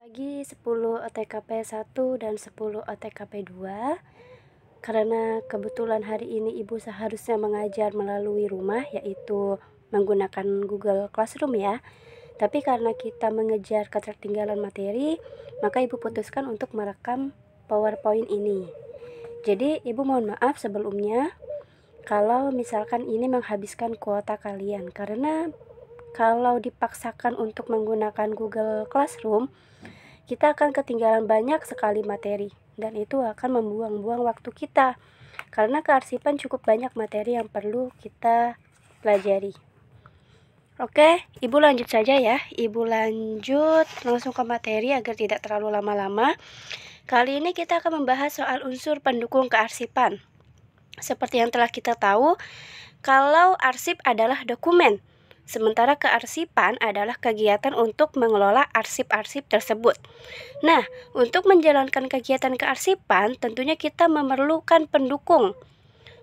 Lagi 10 OTKP 1 dan 10 OTKP 2. Karena kebetulan hari ini Ibu seharusnya mengajar melalui rumah, yaitu menggunakan Google Classroom ya. Tapi karena kita mengejar ketertinggalan materi, maka Ibu putuskan untuk merekam PowerPoint ini. Jadi Ibu mohon maaf sebelumnya kalau misalkan ini menghabiskan kuota kalian, karena kalau dipaksakan untuk menggunakan Google Classroom, kita akan ketinggalan banyak sekali materi, dan itu akan membuang-buang waktu kita, karena kearsipan cukup banyak materi yang perlu kita pelajari. Oke, Ibu lanjut saja ya. Ibu lanjut langsung ke materi agar tidak terlalu lama-lama. Kali ini kita akan membahas soal unsur pendukung kearsipan. Seperti yang telah kita tahu, kalau arsip adalah dokumen, sementara kearsipan adalah kegiatan untuk mengelola arsip-arsip tersebut. Nah, untuk menjalankan kegiatan kearsipan, tentunya kita memerlukan pendukung,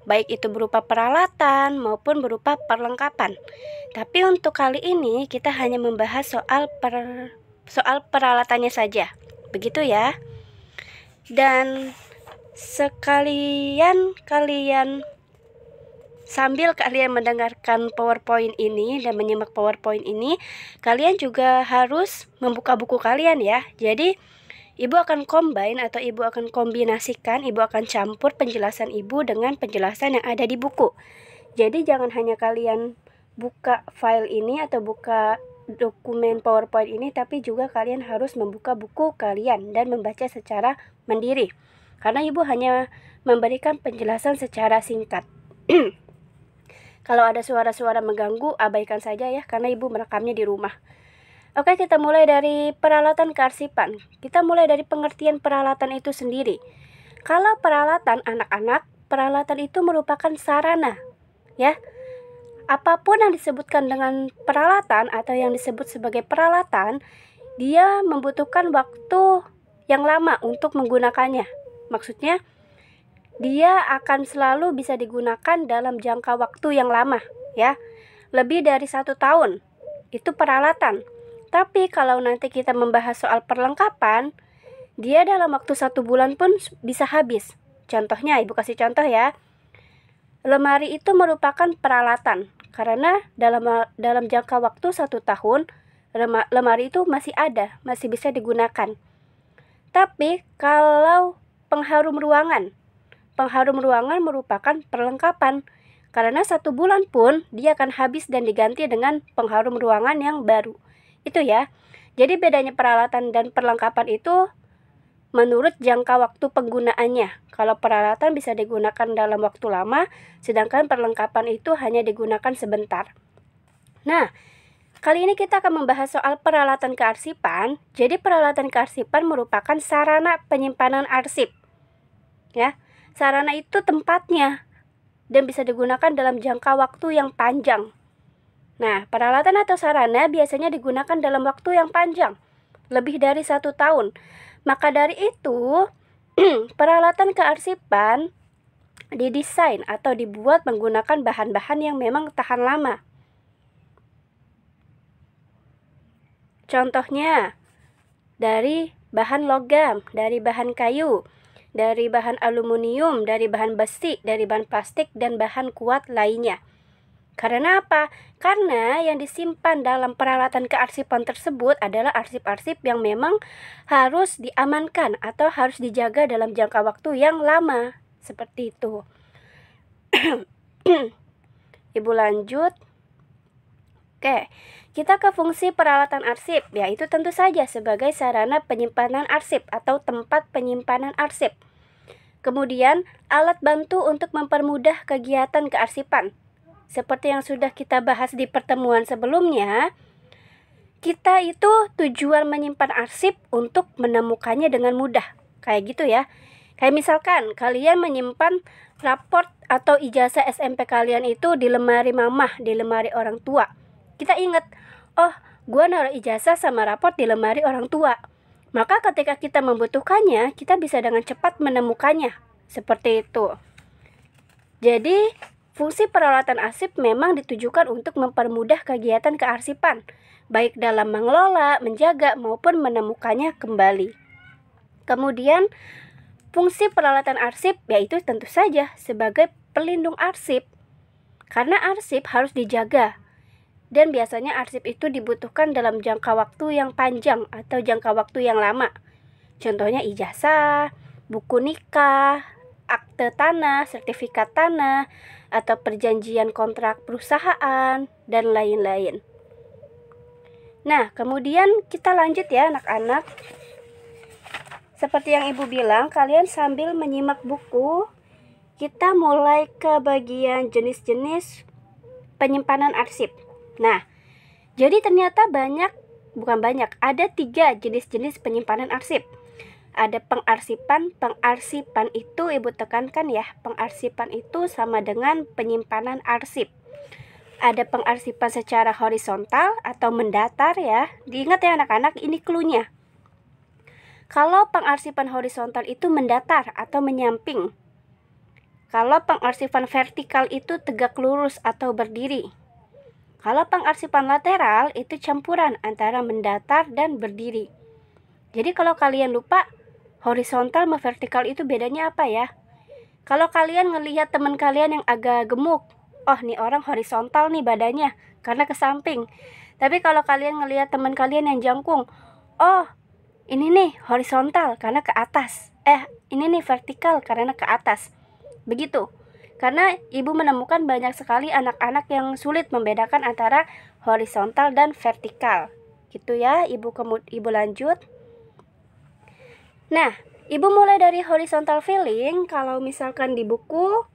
baik itu berupa peralatan maupun berupa perlengkapan. Tapi untuk kali ini kita hanya membahas soal peralatannya saja, begitu ya. Dan sambil kalian mendengarkan PowerPoint ini dan menyimak PowerPoint ini, kalian juga harus membuka buku kalian ya. Jadi Ibu akan combine atau Ibu akan kombinasikan, Ibu akan campur penjelasan Ibu dengan penjelasan yang ada di buku. Jadi jangan hanya kalian buka file ini atau buka dokumen PowerPoint ini, tapi juga kalian harus membuka buku kalian dan membaca secara mandiri. Karena Ibu hanya memberikan penjelasan secara singkat. Kalau ada suara-suara mengganggu, abaikan saja ya, karena Ibu merekamnya di rumah. Oke, kita mulai dari peralatan kearsipan. Kita mulai dari pengertian peralatan itu sendiri. Kalau peralatan anak-anak, peralatan itu merupakan sarana, ya. Apapun yang disebutkan dengan peralatan atau yang disebut sebagai peralatan, dia membutuhkan waktu yang lama untuk menggunakannya. Maksudnya, dia akan selalu bisa digunakan dalam jangka waktu yang lama, ya. Lebih dari 1 tahun, itu peralatan. Tapi kalau nanti kita membahas soal perlengkapan, dia dalam waktu 1 bulan pun bisa habis. Contohnya, Ibu kasih contoh ya. Lemari itu merupakan peralatan, karena dalam jangka waktu 1 tahun, lemari itu masih ada, masih bisa digunakan. Tapi kalau pengharum ruangan merupakan perlengkapan, karena 1 bulan pun dia akan habis dan diganti dengan pengharum ruangan yang baru. Itu ya. Jadi bedanya peralatan dan perlengkapan itu menurut jangka waktu penggunaannya. Kalau peralatan bisa digunakan dalam waktu lama, sedangkan perlengkapan itu hanya digunakan sebentar. Nah, kali ini kita akan membahas soal peralatan kearsipan. Jadi peralatan kearsipan merupakan sarana penyimpanan arsip. Ya, sarana itu tempatnya dan bisa digunakan dalam jangka waktu yang panjang. Nah, peralatan atau sarana biasanya digunakan dalam waktu yang panjang, lebih dari 1 tahun. Maka dari itu, peralatan kearsipan didesain atau dibuat menggunakan bahan-bahan yang memang tahan lama. Contohnya, dari bahan logam, dari bahan kayu, dari bahan aluminium, dari bahan besi, dari bahan plastik, dan bahan kuat lainnya. Karena apa? Karena yang disimpan dalam peralatan kearsipan tersebut adalah arsip-arsip yang memang harus diamankan atau harus dijaga dalam jangka waktu yang lama. Seperti itu. Ibu lanjut. Oke, kita ke fungsi peralatan arsip, yaitu tentu saja sebagai sarana penyimpanan arsip atau tempat penyimpanan arsip. Kemudian, alat bantu untuk mempermudah kegiatan kearsipan. Seperti yang sudah kita bahas di pertemuan sebelumnya, kita itu tujuan menyimpan arsip untuk menemukannya dengan mudah. Kayak gitu ya. Kayak misalkan kalian menyimpan raport atau ijazah SMP kalian itu di lemari mamah, di lemari orang tua. Kita ingat, oh, gua naruh ijazah sama raport di lemari orang tua. Maka ketika kita membutuhkannya, kita bisa dengan cepat menemukannya. Seperti itu. Jadi, Fungsi peralatan arsip memang ditujukan untuk mempermudah kegiatan kearsipan, baik dalam mengelola, menjaga, maupun menemukannya kembali. Kemudian, fungsi peralatan arsip yaitu tentu saja sebagai pelindung arsip. Karena arsip harus dijaga, dan biasanya arsip itu dibutuhkan dalam jangka waktu yang panjang atau jangka waktu yang lama. Contohnya ijazah, buku nikah, akte tanah, sertifikat tanah, atau perjanjian kontrak perusahaan, dan lain-lain. Nah, kemudian kita lanjut ya anak-anak. Seperti yang Ibu bilang, kalian sambil menyimak buku, kita mulai ke bagian jenis-jenis penyimpanan arsip. Nah, jadi ternyata ada 3 jenis-jenis penyimpanan arsip. Ada pengarsipan itu Ibu tekankan ya, pengarsipan itu sama dengan penyimpanan arsip. Ada pengarsipan secara horizontal atau mendatar ya. Diingat ya anak-anak, ini cluenya. Kalau pengarsipan horizontal itu mendatar atau menyamping. Kalau pengarsipan vertikal itu tegak lurus atau berdiri. Kalau pengarsipan lateral itu campuran antara mendatar dan berdiri. Jadi kalau kalian lupa, horizontal sama vertikal itu bedanya apa ya? Kalau kalian ngelihat teman kalian yang agak gemuk, oh nih orang horizontal nih badannya karena ke samping. Tapi kalau kalian ngelihat teman kalian yang jangkung, oh ini nih horizontal karena ke atas. Ini nih vertikal karena ke atas. Begitu. Karena Ibu menemukan banyak sekali anak-anak yang sulit membedakan antara horizontal dan vertikal. Gitu ya, Ibu lanjut. Nah, Ibu mulai dari horizontal filling. Kalau misalkan di buku,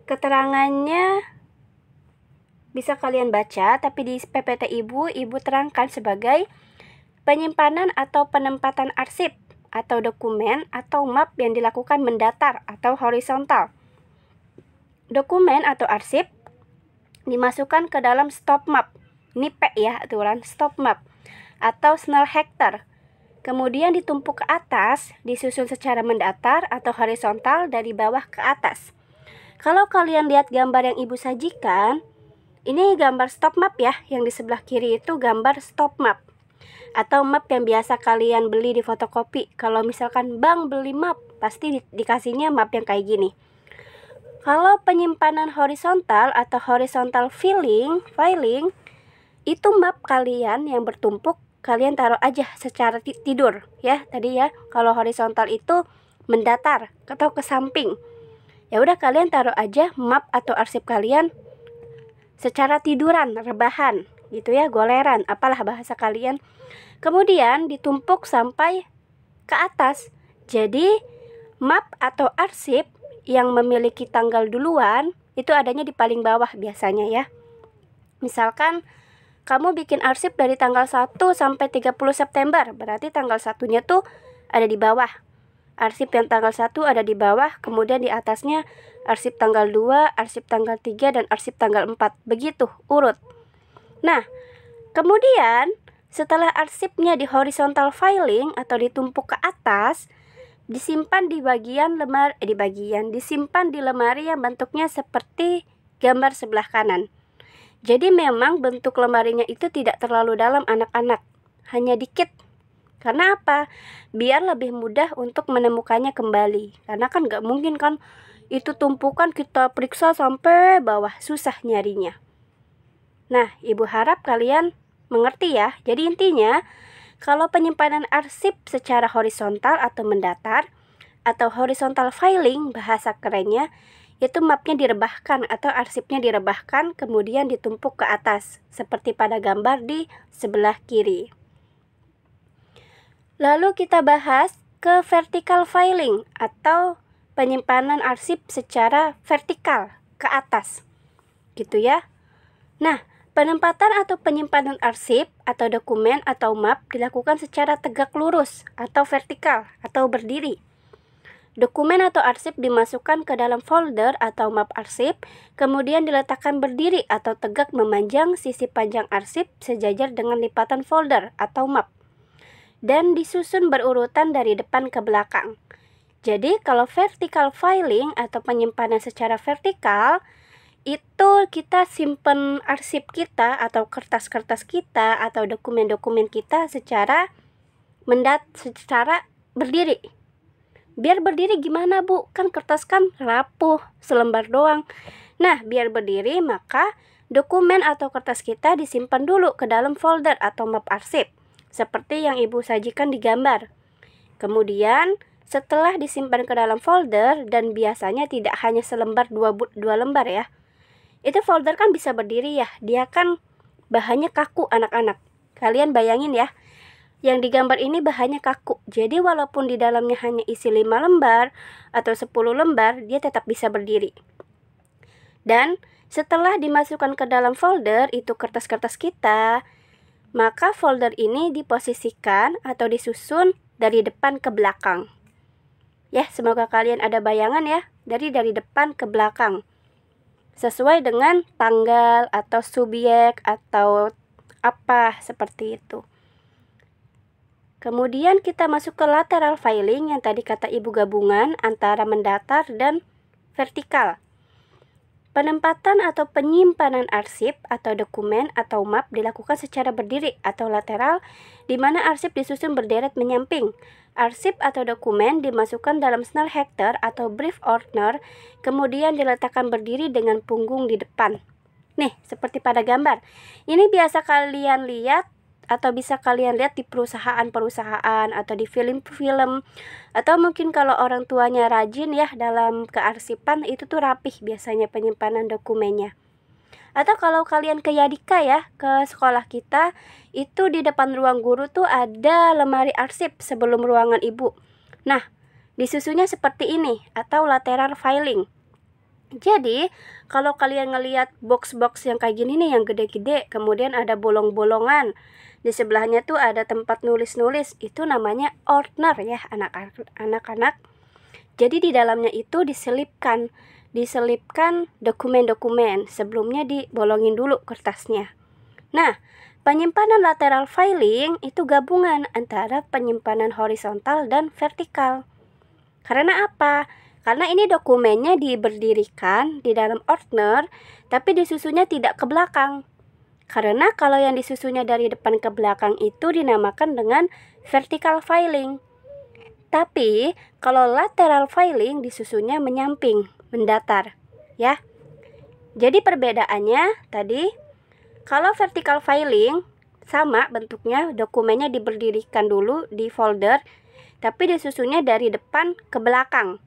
keterangannya bisa kalian baca, tapi di PPT Ibu terangkan sebagai penyimpanan atau penempatan arsip atau dokumen atau map yang dilakukan mendatar atau horizontal. Dokumen atau arsip dimasukkan ke dalam stop map. Ini P ya, aturan stop map atau Snell Hector. Kemudian ditumpuk ke atas, disusun secara mendatar atau horizontal dari bawah ke atas. Kalau kalian lihat gambar yang Ibu sajikan, ini gambar stop map ya, yang di sebelah kiri itu gambar stop map. Atau map yang biasa kalian beli di fotokopi. Kalau misalkan bang beli map, pasti dikasihnya map yang kayak gini. Kalau penyimpanan horizontal atau horizontal filing, itu map kalian yang bertumpuk, kalian taruh aja secara tidur ya. Tadi ya, kalau horizontal itu mendatar atau ke samping. Ya udah kalian taruh aja map atau arsip kalian secara tiduran, rebahan gitu ya, goleran, apalah bahasa kalian. Kemudian ditumpuk sampai ke atas. Jadi map atau arsip yang memiliki tanggal duluan itu adanya di paling bawah biasanya ya. Misalkan kamu bikin arsip dari tanggal 1 sampai 30 September, berarti tanggal 1-nya tuh ada di bawah. Arsip yang tanggal 1 ada di bawah, kemudian di atasnya arsip tanggal 2, arsip tanggal 3, dan arsip tanggal 4. Begitu urut. Nah, kemudian setelah arsipnya di horizontal filing atau ditumpuk ke atas, disimpan di disimpan di lemari yang bentuknya seperti gambar sebelah kanan. Jadi memang bentuk lemarinya itu tidak terlalu dalam anak-anak, hanya dikit. Karena apa? Biar lebih mudah untuk menemukannya kembali. Karena kan gak mungkin kan itu tumpukan kita periksa sampai bawah, susah nyarinya. Nah, Ibu harap kalian mengerti ya. Jadi intinya, kalau penyimpanan arsip secara horizontal atau mendatar, atau horizontal filing bahasa kerennya, itu mapnya direbahkan atau arsipnya direbahkan kemudian ditumpuk ke atas seperti pada gambar di sebelah kiri. Lalu kita bahas ke vertical filing atau penyimpanan arsip secara vertikal ke atas gitu ya. Nah, penempatan atau penyimpanan arsip atau dokumen atau map dilakukan secara tegak lurus atau vertikal atau berdiri. Dokumen atau arsip dimasukkan ke dalam folder atau map arsip, kemudian diletakkan berdiri atau tegak memanjang sisi panjang arsip sejajar dengan lipatan folder atau map, dan disusun berurutan dari depan ke belakang. Jadi kalau vertical filing atau penyimpanan secara vertikal, itu kita simpen arsip kita atau kertas-kertas kita atau dokumen-dokumen kita secara berdiri. Biar berdiri gimana Bu? Kan kertas kan rapuh, selembar doang. Nah, biar berdiri maka dokumen atau kertas kita disimpan dulu ke dalam folder atau map arsip, seperti yang Ibu sajikan di gambar. Kemudian setelah disimpan ke dalam folder, dan biasanya tidak hanya selembar, dua lembar ya, itu folder kan bisa berdiri ya, dia kan bahannya kaku anak-anak. Kalian bayangin ya, yang digambar ini bahannya kaku, jadi walaupun di dalamnya hanya isi 5 lembar atau 10 lembar, dia tetap bisa berdiri. Dan setelah dimasukkan ke dalam folder itu kertas-kertas kita, maka folder ini diposisikan atau disusun dari depan ke belakang. Ya, semoga kalian ada bayangan ya, dari depan ke belakang. Sesuai dengan tanggal atau subjek atau apa seperti itu. Kemudian kita masuk ke lateral filing yang tadi kata Ibu gabungan antara mendatar dan vertikal. Penempatan atau penyimpanan arsip atau dokumen atau map dilakukan secara berdiri atau lateral, di mana arsip disusun berderet menyamping. Arsip atau dokumen dimasukkan dalam snell hector atau brief order, kemudian diletakkan berdiri dengan punggung di depan. Nih, seperti pada gambar. Ini biasa kalian lihat atau bisa kalian lihat di perusahaan-perusahaan atau di film-film, atau mungkin kalau orang tuanya rajin ya dalam kearsipan, itu tuh rapih biasanya penyimpanan dokumennya. Atau kalau kalian ke Yadika ya, ke sekolah kita, itu di depan ruang guru tuh ada lemari arsip sebelum ruangan Ibu. Nah, disusunnya seperti ini atau lateral filing. Jadi, kalau kalian ngelihat box-box yang kayak gini nih, yang gede-gede, kemudian ada bolong-bolongan, di sebelahnya tuh ada tempat nulis-nulis, itu namanya ordner ya anak-anak. Jadi di dalamnya itu diselipkan dokumen-dokumen, sebelumnya dibolongin dulu kertasnya. Nah, penyimpanan lateral filing itu gabungan antara penyimpanan horizontal dan vertikal. Karena apa? Karena ini dokumennya diberdirikan di dalam ordner, tapi disusunnya tidak ke belakang. Karena kalau yang disusunnya dari depan ke belakang itu dinamakan dengan vertical filing. Tapi kalau lateral filing disusunnya menyamping, mendatar, ya. Jadi perbedaannya tadi, kalau vertical filing sama bentuknya, dokumennya diberdirikan dulu di folder, tapi disusunnya dari depan ke belakang.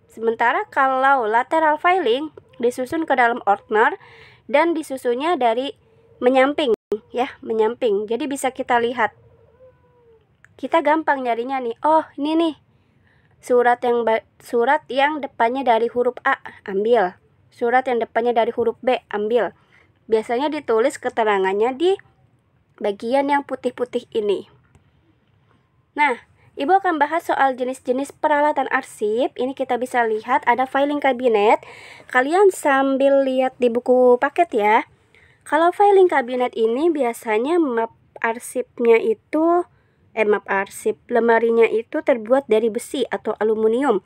Sementara kalau lateral filing disusun ke dalam ordner dan disusunnya dari menyamping ya, menyamping. Jadi bisa kita lihat. Kita gampang nyarinya nih. Oh, ini nih. Surat yang depannya dari huruf A, ambil. Surat yang depannya dari huruf B, ambil. Biasanya ditulis keterangannya di bagian yang putih-putih ini. Nah, Ibu akan bahas soal jenis-jenis peralatan arsip. Ini kita bisa lihat ada filing cabinet. Kalian sambil lihat di buku paket ya. Kalau filing cabinet ini biasanya lemarinya itu terbuat dari besi atau aluminium.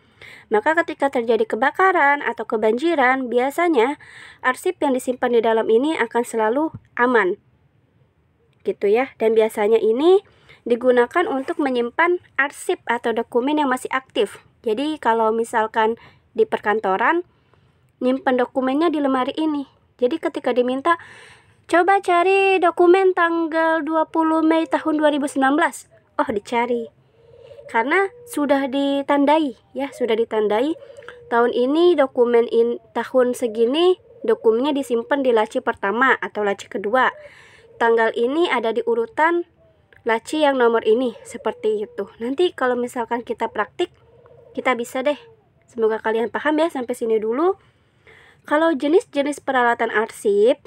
Maka ketika terjadi kebakaran atau kebanjiran, biasanya arsip yang disimpan di dalam ini akan selalu aman. Gitu ya. Dan biasanya ini digunakan untuk menyimpan arsip atau dokumen yang masih aktif. Jadi kalau misalkan di perkantoran, nyimpan dokumennya di lemari ini. Jadi ketika diminta, coba cari dokumen tanggal 20 Mei tahun 2019. Oh, dicari. Karena sudah ditandai ya, sudah ditandai. Tahun ini tahun segini dokumennya disimpan di laci pertama atau laci kedua. Tanggal ini ada di urutan laci yang nomor ini, seperti itu. Nanti kalau misalkan kita praktik, kita bisa deh. Semoga kalian paham ya, sampai sini dulu. Kalau jenis-jenis peralatan arsip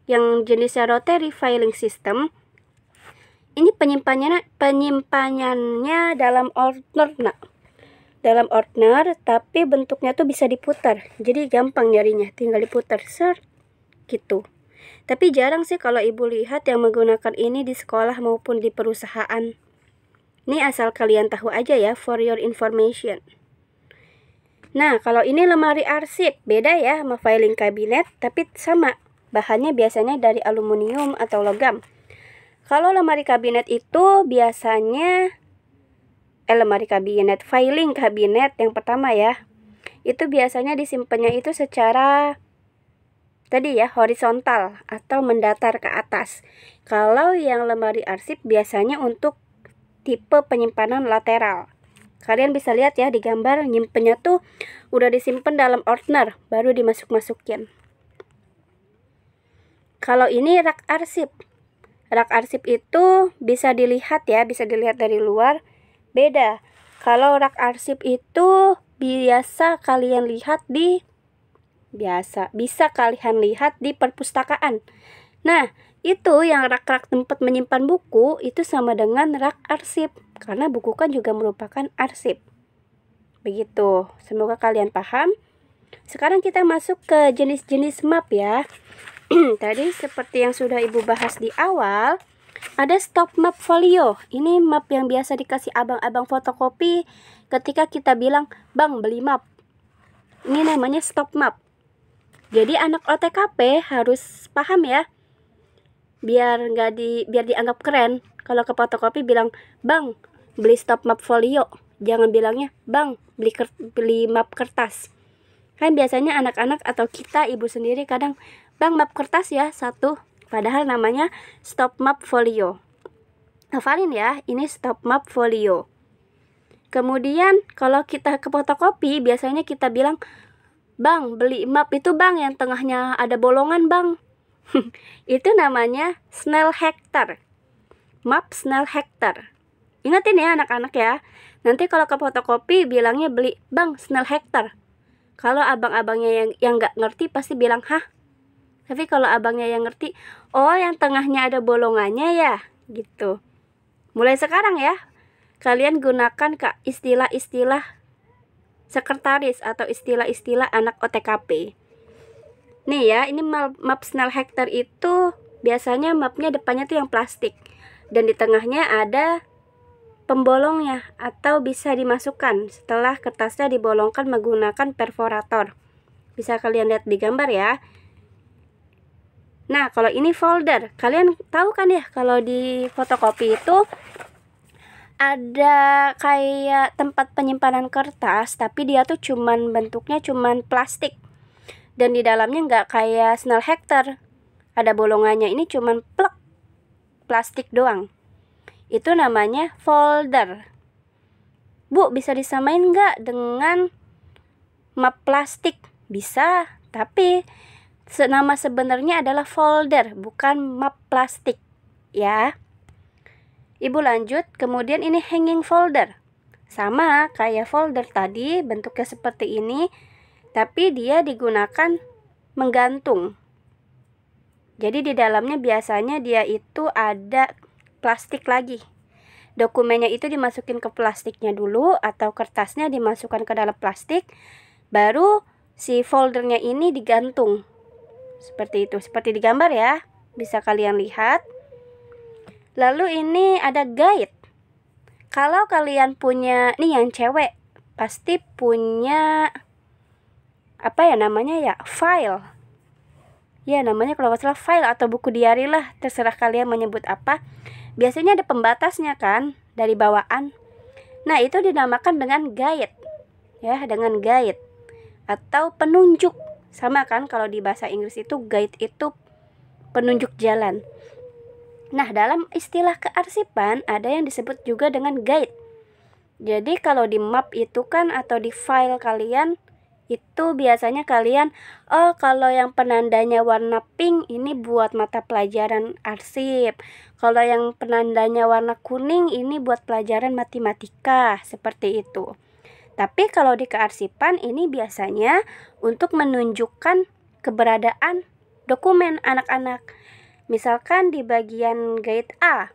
yang jenisnya rotary filing system, ini penyimpanannya dalam ordner. Dalam ordner, tapi bentuknya tuh bisa diputar. Jadi gampang nyarinya, tinggal diputar gitu. Tapi jarang sih kalau Ibu lihat yang menggunakan ini di sekolah maupun di perusahaan. Ini asal kalian tahu aja ya, for your information. Nah, kalau ini lemari arsip, beda ya sama filing cabinet, tapi sama. Bahannya biasanya dari aluminium atau logam. Kalau lemari kabinet itu biasanya lemari kabinet, filing kabinet yang pertama ya. Itu biasanya disimpannya itu secara tadi ya, horizontal atau mendatar ke atas. Kalau yang lemari arsip biasanya untuk tipe penyimpanan lateral. Kalian bisa lihat ya di gambar, nyimpennya tuh udah disimpan dalam ordner, baru dimasuk-masukin. Kalau ini rak arsip. Rak arsip itu bisa dilihat ya, bisa dilihat dari luar. Beda. Kalau rak arsip itu bisa kalian lihat di perpustakaan. Nah, itu yang rak-rak tempat menyimpan buku itu sama dengan rak arsip, karena buku kan juga merupakan arsip. Begitu, semoga kalian paham. Sekarang kita masuk ke jenis-jenis map ya. Tadi seperti yang sudah Ibu bahas di awal, ada stop map folio. Ini map yang biasa dikasih abang-abang fotokopi ketika kita bilang, "Bang, beli map." Ini namanya stop map. Jadi anak OTKP harus paham ya. Biar dianggap keren. Kalau ke fotokopi bilang, "Bang, beli stop map folio." Jangan bilangnya, "Bang, beli map kertas." Kan biasanya anak-anak atau kita ibu sendiri kadang, "Bang, map kertas ya satu." Padahal namanya stop map folio. Hafalin ya, ini stop map folio. Kemudian kalau kita ke fotokopi biasanya kita bilang, "Bang, beli map itu bang yang tengahnya ada bolongan bang." Itu namanya Snell Hector. Map Snell Hector. Ingatin ya anak-anak ya. Nanti kalau ke fotokopi bilangnya, "Beli bang Snell Hector." Kalau abang-abangnya yang nggak ngerti pasti bilang, "Hah?" Tapi kalau abangnya yang ngerti, "Oh, yang tengahnya ada bolongannya ya." Gitu. Mulai sekarang ya, kalian gunakan istilah-istilah sekretaris atau istilah-istilah anak OTKP. Nih ya, ini map Snell Hector itu biasanya mapnya depannya tuh yang plastik. Dan di tengahnya ada pembolongnya atau bisa dimasukkan setelah kertasnya dibolongkan menggunakan perforator. Bisa kalian lihat di gambar ya. Nah, kalau ini folder, kalian tahu kan ya kalau di fotokopi itu ada kayak tempat penyimpanan kertas, tapi dia tuh bentuknya cuman plastik. Dan di dalamnya nggak kayak Snell Hector, ada bolongannya. Ini cuman plek plastik doang. Itu namanya folder. Bu, bisa disamain nggak dengan map plastik? Bisa, tapi nama sebenarnya adalah folder, bukan map plastik ya. Ibu lanjut, kemudian ini hanging folder. Sama kayak folder tadi, bentuknya seperti ini, tapi dia digunakan menggantung. Jadi di dalamnya biasanya dia itu ada plastik lagi. Dokumennya itu dimasukin ke plastiknya dulu, atau kertasnya dimasukkan ke dalam plastik, baru si foldernya ini digantung. Seperti itu, seperti di gambar ya, bisa kalian lihat. Lalu ini ada guide. Kalau kalian punya, nih yang cewek pasti punya apa ya namanya ya, file. Ya namanya kalau nggak salah file atau buku diary lah, terserah kalian menyebut apa. Biasanya ada pembatasnya kan dari bawaan. Nah, itu dinamakan dengan guide. Ya, dengan guide atau penunjuk. Sama kan kalau di bahasa Inggris itu guide itu penunjuk jalan. Nah, dalam istilah kearsipan ada yang disebut juga dengan guide. Jadi kalau di map itu kan atau di file kalian itu biasanya kalian, oh kalau yang penandanya warna pink ini buat mata pelajaran arsip. Kalau yang penandanya warna kuning ini buat pelajaran matematika, seperti itu. Tapi kalau di kearsipan ini biasanya untuk menunjukkan keberadaan dokumen anak-anak. Misalkan di bagian guide A,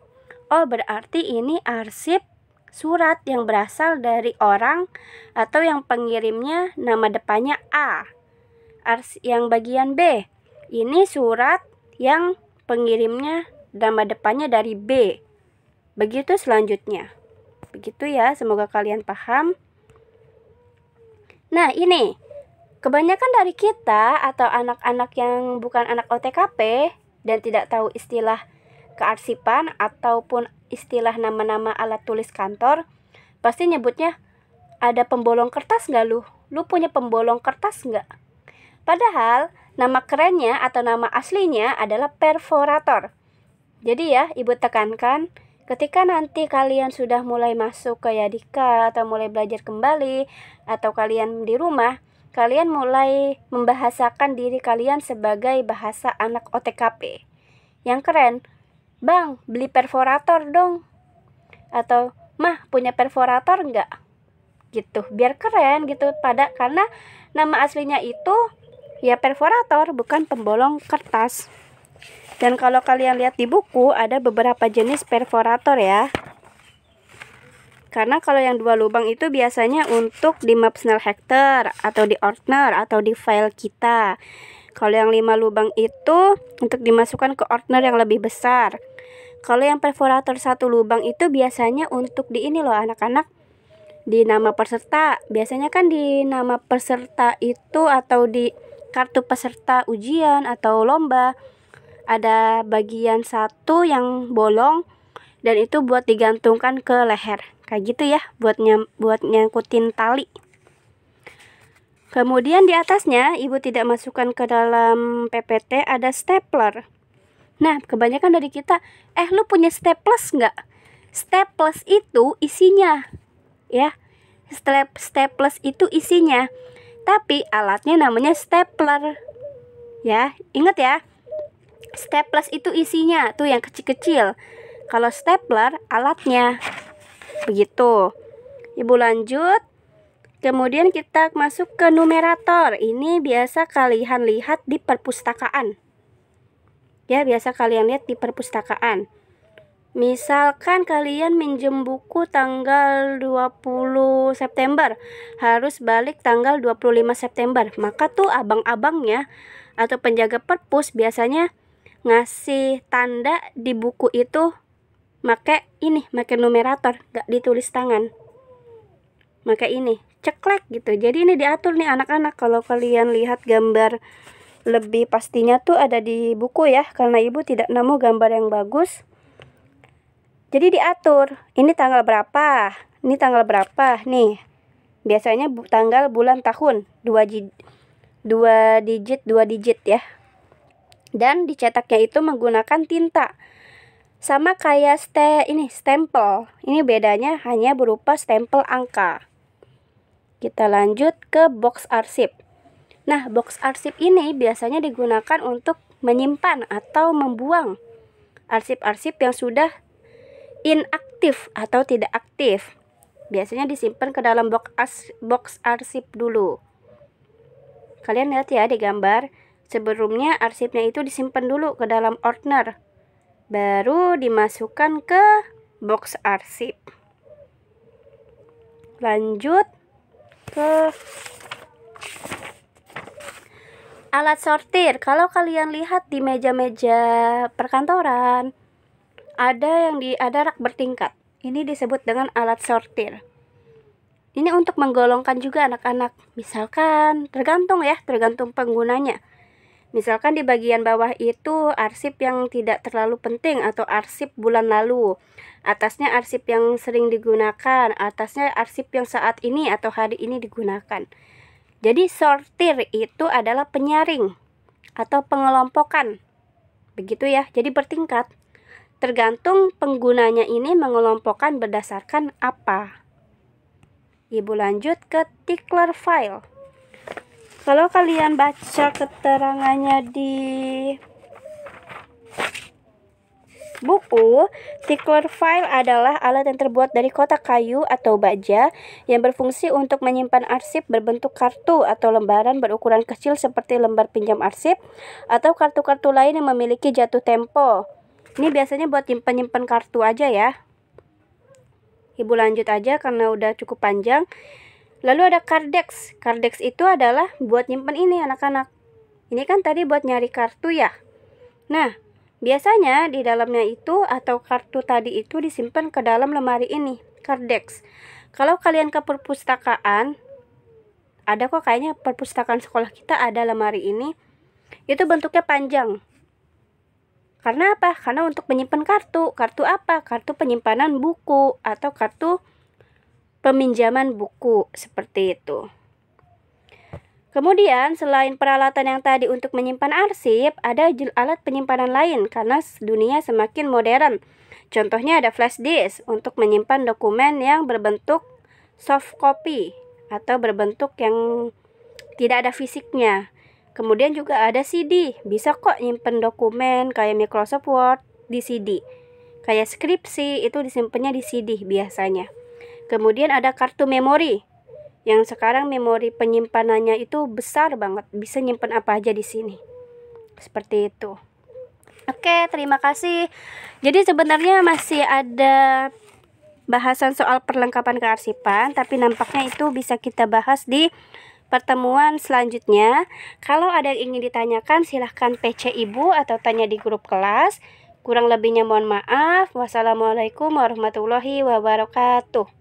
oh berarti ini arsip surat yang berasal dari orang atau yang pengirimnya nama depannya A. Yang bagian B, ini surat yang pengirimnya nama depannya dari B. Begitu selanjutnya. Begitu ya, semoga kalian paham. Nah, ini kebanyakan dari kita atau anak-anak yang bukan anak OTKP dan tidak tahu istilah kearsipan ataupun istilah nama-nama alat tulis kantor, pasti nyebutnya ada pembolong kertas nggak lu? Lu punya pembolong kertas nggak? Padahal nama kerennya atau nama aslinya adalah perforator. Jadi ya, Ibu tekankan, ketika nanti kalian sudah mulai masuk ke Yadika atau mulai belajar kembali atau kalian di rumah, kalian mulai membahasakan diri kalian sebagai bahasa anak OTKP. Yang keren, Bang, beli perforator dong. Atau, Mah, punya perforator nggak? Gitu, biar keren gitu. Karena nama aslinya itu ya perforator, bukan pembolong kertas. Dan kalau kalian lihat di buku, ada beberapa jenis perforator ya. Karena kalau yang 2 lubang itu biasanya untuk di map Snellhacker atau di Ordner atau di file kita. Kalau yang 5 lubang itu untuk dimasukkan ke Ordner yang lebih besar. Kalau yang perforator 1 lubang itu biasanya untuk di ini loh anak-anak, di nama peserta. Biasanya kan di nama peserta itu atau di kartu peserta ujian atau lomba ada bagian 1 yang bolong dan itu buat digantungkan ke leher. Kayak gitu ya, buat nyangkutin tali. Kemudian di atasnya Ibu tidak masukkan ke dalam PPT ada stapler. Nah, kebanyakan dari kita, lu punya staples nggak? Staples itu isinya, ya. Staples itu isinya. Tapi alatnya namanya stapler. Ya, ingat ya. Staples itu isinya, tuh yang kecil-kecil. Kalau stapler alatnya. Begitu. Ibu lanjut. Kemudian kita masuk ke numerator. Ini biasa kalian lihat di perpustakaan. Ya, biasa kalian lihat di perpustakaan. Misalkan kalian minjem buku tanggal 20 September, harus balik tanggal 25 September. Maka tuh abang-abangnya atau penjaga perpus biasanya ngasih tanda di buku itu pakai numerator, gak ditulis tangan. Maka ini ceklek gitu. Jadi ini diatur nih anak-anak. Kalau kalian lihat gambar lebih pastinya tuh ada di buku ya, karena Ibu tidak nemu gambar yang bagus. Jadi diatur, ini tanggal berapa, ini tanggal berapa nih. Biasanya tanggal, bulan, tahun, 2 digit ya. Dan dicetaknya itu menggunakan tinta. Sama kayak stempel. Ini bedanya hanya berupa stempel angka. Kita lanjut ke box arsip. Nah, box arsip ini biasanya digunakan untuk menyimpan atau membuang arsip-arsip yang sudah inaktif atau tidak aktif. Biasanya disimpan ke dalam box arsip dulu. Kalian lihat ya di gambar. Sebelumnya arsipnya itu disimpan dulu ke dalam Ordner, baru dimasukkan ke box arsip. Lanjut ke alat sortir. Kalau kalian lihat di meja-meja perkantoran, ada rak bertingkat. Ini disebut dengan alat sortir. Ini untuk menggolongkan juga anak-anak. Misalkan tergantung penggunanya. Misalkan di bagian bawah itu arsip yang tidak terlalu penting atau arsip bulan lalu. Atasnya arsip yang sering digunakan, atasnya arsip yang saat ini atau hari ini digunakan. Jadi sortir itu adalah penyaring atau pengelompokan. Begitu ya, jadi bertingkat. Tergantung penggunanya ini mengelompokkan berdasarkan apa. Ibu lanjut ke tickler file. Kalau kalian baca keterangannya di buku, tickler file adalah alat yang terbuat dari kotak kayu atau baja yang berfungsi untuk menyimpan arsip berbentuk kartu atau lembaran berukuran kecil seperti lembar pinjam arsip atau kartu-kartu lain yang memiliki jatuh tempo. Ini biasanya buat nyimpan kartu aja ya. Ibu lanjut aja karena udah cukup panjang. Lalu ada kardex. Kardex itu adalah buat nyimpen ini anak-anak. Ini kan tadi buat nyari kartu ya. Nah, biasanya di dalamnya itu atau kartu tadi itu disimpan ke dalam lemari ini, kardex. Kalau kalian ke perpustakaan ada kok kayaknya perpustakaan sekolah kita ada lemari ini. Itu bentuknya panjang. Karena apa? Karena untuk menyimpan kartu. Kartu apa? Kartu penyimpanan buku atau kartu peminjaman buku, seperti itu. Kemudian selain peralatan yang tadi untuk menyimpan arsip, ada alat penyimpanan lain karena dunia semakin modern. Contohnya ada flash disk untuk menyimpan dokumen yang berbentuk soft copy atau berbentuk yang tidak ada fisiknya. Kemudian juga ada CD, bisa kok nyimpen dokumen kayak Microsoft Word di CD. Kayak skripsi itu disimpannya di CD biasanya. Kemudian ada kartu memori, yang sekarang memori penyimpanannya itu besar banget, bisa nyimpen apa aja di sini. Seperti itu. Oke, terima kasih. Jadi sebenarnya masih ada bahasan soal perlengkapan kearsipan, tapi nampaknya itu bisa kita bahas di pertemuan selanjutnya. Kalau ada yang ingin ditanyakan, silahkan PC Ibu atau tanya di grup kelas. Kurang lebihnya mohon maaf. Wassalamualaikum warahmatullahi wabarakatuh.